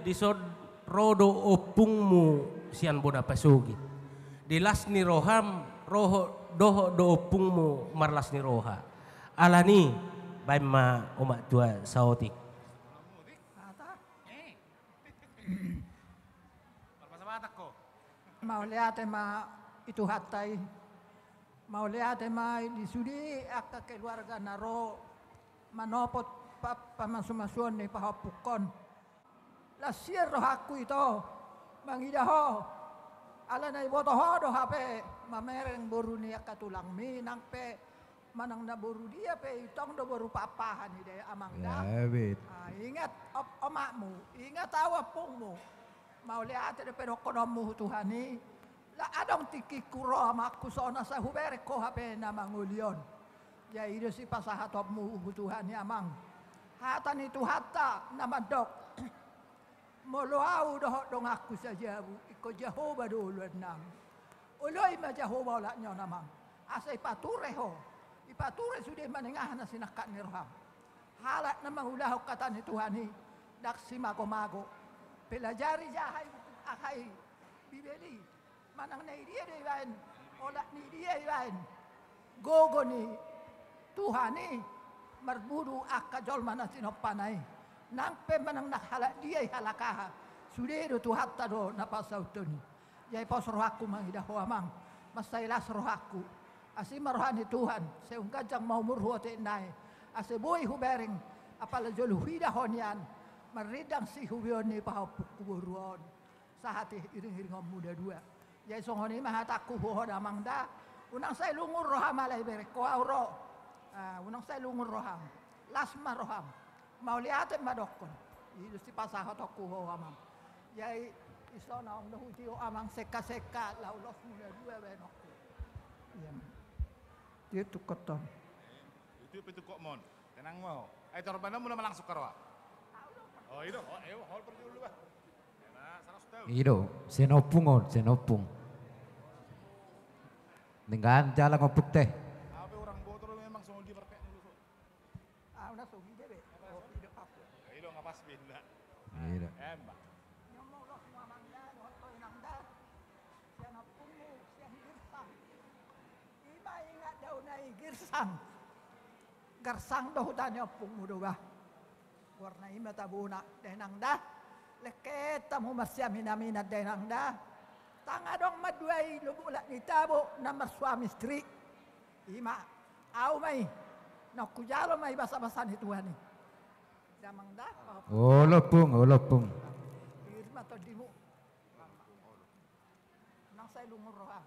disod rodo opungmu sian boda pasugi. Dilas ni roham roho doho do opungmu marlas ni roha. Alani baima umat tua saotik. Mau lihat ema itu hatai. Mau lihat ema di sudi akka keluarga naro manopot pamasumasuan ni pahapukon. Lasir roh aku itu mangidaho. Ala na iboto ho do hape mamereng boru ni akka tulang minang pe manang na boru dia pe itong do boru papahan ide amang da. Ingat omakmu, ingat awapungmu. Mau lihat ada pedokonomu Tuhani. La adong tiki kuro amaku sona sa hubere ko hape na mangulion. Ya ide si pasahatopmu Tuhani amang. Hatan itu hatta namadok. Moloau doh dong aku saja bu. Iko Jehovah dulu nam. Uloi ma Jehovah la nyo namang. Asa ipature ho. Ipature sudah menengah na sinakat ni roham. Halat namang ulah kata ni Tuhani. Dak si mago-mago. Pelajari jahai akai bibeli manang nei dia dewan olat ni dia dewan gogo ni Tuhani marbudu akka jol mana sinopanai nang pe manang nak halak dia halakaha sudah do tuhatta do napasautoni yai pos roh aku mangida ho amang masailas roh aku asi marohani Tuhan seung kajang mau murhu te nai ase boy hubereng apala jol huida honian meridang si hubion ni pahapukuruan sahati iring-iring muda dua yai songoni mahataku ho damang da unang saya lungur roham alai bere ko auro unang saya lungur roham lasma roham mau lihat madokon itu si pasahataku ho amang yai isona om nuhuji ho amang seka-seka laulos muda dua benokku iya dia tu koton itu kok mon tenang mau torbana mula malang sukarwa. Oh itu, hol pergi dulu bah. Nah, sana sudah. Itu, senopung. Dengan jalan ngopuk teh. Apa orang botol memang soal di berpek dulu. Udah sogi deh. Oh, hidup aku. Itu nggak pas bina. Iya. Mbak. Nyomong lo semua mangga, ngoto inangda. Siang apungu, siang girsang. Ima ingat daun nai girsang. Gersang doh tanya apungu doh bah. Warna ima tabuna denang dah leket tamu masya minamina denang dah tanga dong maduai lubuk lak ni tabu nama suami istri ima au mai nak kujalo mai basa-basan itu ani damang dah Oh lopung. irma to dimu nang saya lumur rohang